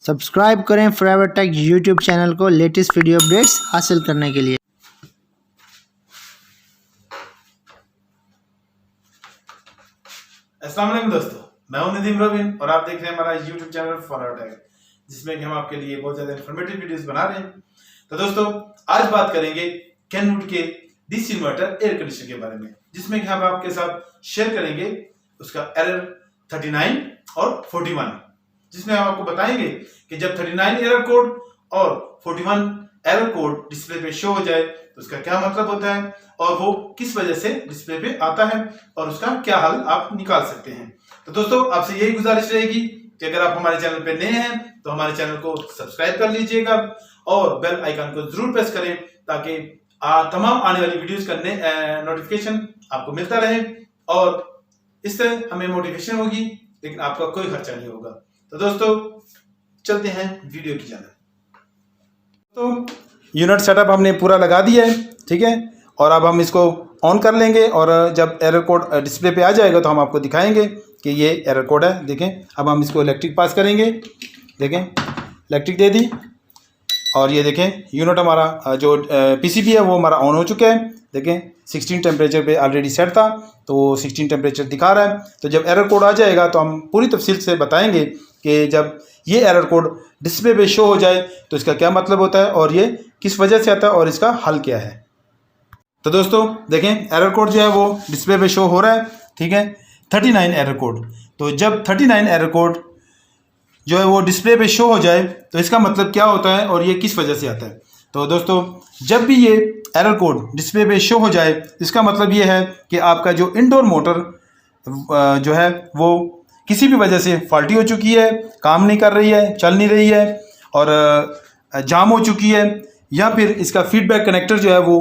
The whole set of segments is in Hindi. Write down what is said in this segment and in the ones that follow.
सब्सक्राइब करें फॉरएवर टेक यूट्यूब चैनल को लेटेस्ट वीडियो अपडेट्स हासिल करने के लिए। अस्सलाम वालेकुम दोस्तों, मैं हूं नदीम रवीन और आप देख रहे हैं हमारा यूट्यूब चैनल फॉरएवर टेक, जिसमें कि हम आपके लिए बहुत ज्यादा इन्फॉर्मेटिव वीडियोस बना रहे हैं। तो दोस्तों, आज बात करेंगे कैनवुड के डीसी इन्वर्टर एयर कंडीशनर के बारे में, जिसमें कि हम आपके साथ शेयर करेंगे उसका एरर 39 और 41, जिसमें हम आपको बताएंगे कि जब 39 एरर कोड और 41 एरर कोड डिस्प्ले पे शो हो जाए तो उसका क्या मतलब होता है और वो किस वजह से डिस्प्ले पे आता है और उसका क्या हल आप निकाल सकते हैं। तो दोस्तों, आपसे यही गुजारिश रहेगी कि अगर आप हमारे चैनल पे नए हैं तो हमारे चैनल को सब्सक्राइब कर लीजिएगा और बेल आइकन को जरूर प्रेस करें ताकि तमाम आने वाली वीडियोस का नोटिफिकेशन आपको मिलता रहे और इससे हमें मोटिवेशन होगी, लेकिन आपका कोई खर्चा नहीं होगा। तो दोस्तों, चलते हैं वीडियो की जाने। तो यूनिट सेटअप हमने पूरा लगा दिया है, ठीक है, और अब हम इसको ऑन कर लेंगे और जब एरर कोड डिस्प्ले पे आ जाएगा तो हम आपको दिखाएंगे कि ये एरर कोड है। देखें, अब हम इसको इलेक्ट्रिक पास करेंगे। देखें, इलेक्ट्रिक दे दी और ये देखें यूनिट हमारा जो पीसीबी है वो हमारा ऑन हो चुका है। देखें, 16 टेम्परेचर पे ऑलरेडी सेट था तो 16 टेम्परेचर दिखा रहा है। तो जब एरर कोड आ जाएगा तो हम पूरी तफसील से बताएंगे कि जब ये एरर कोड डिस्प्ले पे शो हो जाए तो इसका क्या मतलब होता है और ये किस वजह से आता है और इसका हल क्या है। तो दोस्तों देखें, एरर कोड जो है वो डिस्प्ले पे शो हो रहा है, ठीक है, 39 एरर कोड। तो जब 39 एरर कोड जो है वो डिस्प्ले पे शो हो जाए तो इसका मतलब क्या होता है और ये किस वजह से आता है। तो दोस्तों, जब भी ये एरर कोड डिस्प्ले पे शो हो जाए इसका मतलब ये है कि आपका जो इंडोर मोटर जो है वो किसी भी वजह से फॉल्टी हो चुकी है, काम नहीं कर रही है, चल नहीं रही है और जाम हो चुकी है, या फिर इसका फीडबैक कनेक्टर जो है वो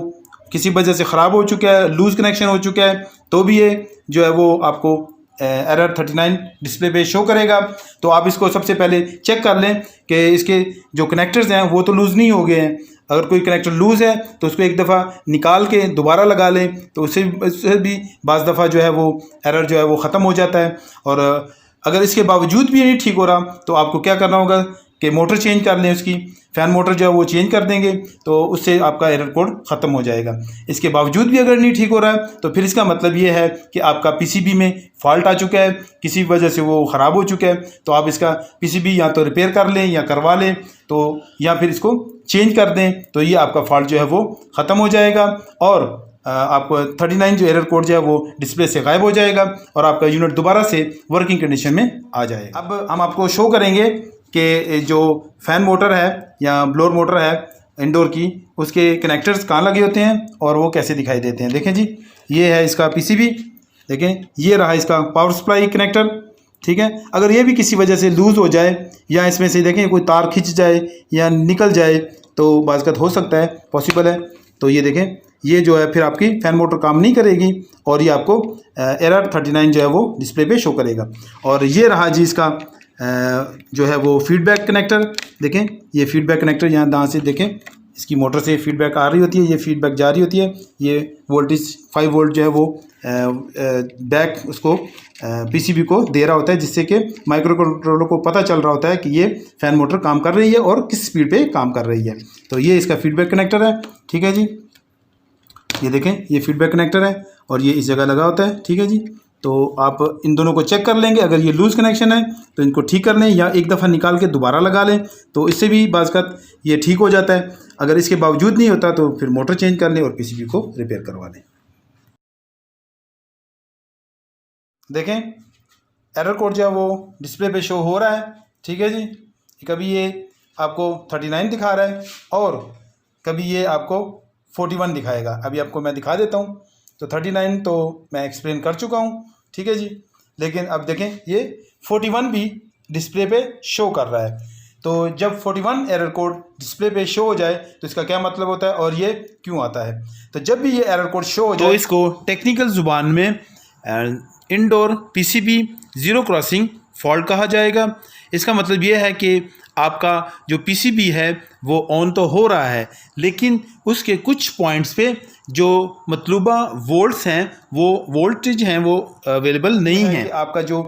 किसी वजह से ख़राब हो चुका है, लूज़ कनेक्शन हो चुका है, तो भी ये जो है वो आपको एरर 39 डिस्प्ले पे शो करेगा। तो आप इसको सबसे पहले चेक कर लें कि इसके जो कनेक्टर्स हैं वो तो लूज़ नहीं हो गए हैं। अगर कोई कनेक्टर लूज़ है तो उसको एक दफ़ा निकाल के दोबारा लगा लें, तो उससे भी बाज़ दफ़ा जो है वो एरर जो है वो ख़त्म हो जाता है। और अगर इसके बावजूद भी नहीं ठीक हो रहा तो आपको क्या करना होगा कि मोटर चेंज कर लें, उसकी फ़ैन मोटर जो है वो चेंज कर देंगे तो उससे आपका एरर कोड ख़त्म हो जाएगा। इसके बावजूद भी अगर नहीं ठीक हो रहा है तो फिर इसका मतलब ये है कि आपका पीसीबी में फॉल्ट आ चुका है, किसी वजह से वो ख़राब हो चुका है। तो आप इसका पीसीबी या तो रिपेयर कर लें या करवा लें, तो या फिर इसको चेंज कर दें, तो ये आपका फॉल्ट जो है वो ख़त्म हो जाएगा और आपको 39 जो एरर कोड जो है वो डिस्प्ले से गायब हो जाएगा और आपका यूनिट दोबारा से वर्किंग कंडीशन में आ जाएगा। अब हम आपको शो करेंगे कि जो फ़ैन मोटर है या ब्लोअर मोटर है इंडोर की, उसके कनेक्टर्स कहाँ लगे होते हैं और वो कैसे दिखाई देते हैं। देखें जी, ये है इसका पीसीबी, देखें ये रहा इसका पावर सप्लाई कनेक्टर, ठीक है। अगर ये भी किसी वजह से लूज़ हो जाए या इसमें से देखें कोई तार खिंच जाए या निकल जाए तो बाज़ हो सकता है, पॉसिबल है, तो ये देखें ये जो है फिर आपकी फ़ैन मोटर काम नहीं करेगी और ये आपको एरर 39 जो है वो डिस्प्ले पे शो करेगा। और ये रहा जी इसका जो है वो फीडबैक कनेक्टर। देखें, ये फीडबैक कनेक्टर यहाँ से देखें, इसकी मोटर से फीडबैक आ रही होती है, ये फीडबैक जा रही होती है, ये वोल्टेज 5 वोल्ट जो है वो बैक उसको पीसीबी को दे रहा होता है, जिससे कि माइक्रो कंट्रोलर को पता चल रहा होता है कि ये फ़ैन मोटर काम कर रही है और किस स्पीड पे काम कर रही है। तो ये इसका फीडबैक कनेक्टर है, ठीक है जी। ये देखें, ये फीडबैक कनेक्टर है और ये इस जगह लगा होता है, ठीक है जी। तो आप इन दोनों को चेक कर लेंगे, अगर ये लूज़ कनेक्शन है तो इनको ठीक कर लें या एक दफ़ा निकाल के दोबारा लगा लें, तो इससे भी बाज़ ये ठीक हो जाता है। अगर इसके बावजूद नहीं होता तो फिर मोटर चेंज कर लें और पीसीबी को रिपेयर करवा लें। देखें, एरर कोड जो है वो डिस्प्ले पे शो हो रहा है, ठीक है जी। कभी ये आपको 39 दिखा रहा है और कभी ये आपको 41 दिखाएगा। अभी आपको मैं दिखा देता हूँ। तो 39 तो मैं एक्सप्लेन कर चुका हूँ, ठीक है जी, लेकिन अब देखें ये 41 भी डिस्प्ले पे शो कर रहा है। तो जब 41 एरर कोड डिस्प्ले पे शो हो जाए तो इसका क्या मतलब होता है और ये क्यों आता है। तो जब भी ये एरर कोड शो हो जाए तो इसको टेक्निकल ज़ुबान में indoor PCB zero crossing fault कहा जाएगा। इसका मतलब ये है कि आपका जो पीसीबी है वो ऑन तो हो रहा है, लेकिन उसके कुछ पॉइंट्स पे जो मतलूबा वोल्ट्स हैं वो वोल्टेज हैं वो अवेलेबल नहीं है। आपका जो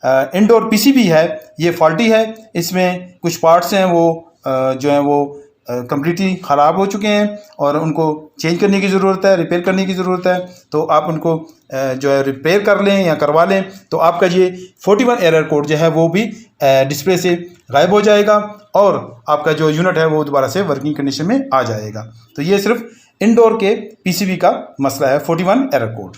इंडोर पीसीबी है ये फॉल्टी है, इसमें कुछ पार्ट्स हैं वो जो हैं वो कम्प्लीटली ख़राब हो चुके हैं और उनको चेंज करने की ज़रूरत है, रिपेयर करने की ज़रूरत है। तो आप उनको जो है रिपेयर कर लें या करवा लें तो आपका ये 41 एरर कोड जो है वो भी डिस्प्ले से गायब हो जाएगा और आपका जो यूनिट है वो दोबारा से वर्किंग कंडीशन में आ जाएगा। तो ये सिर्फ इंडोर के पीसीबी का मसला है 41 एरर कोड।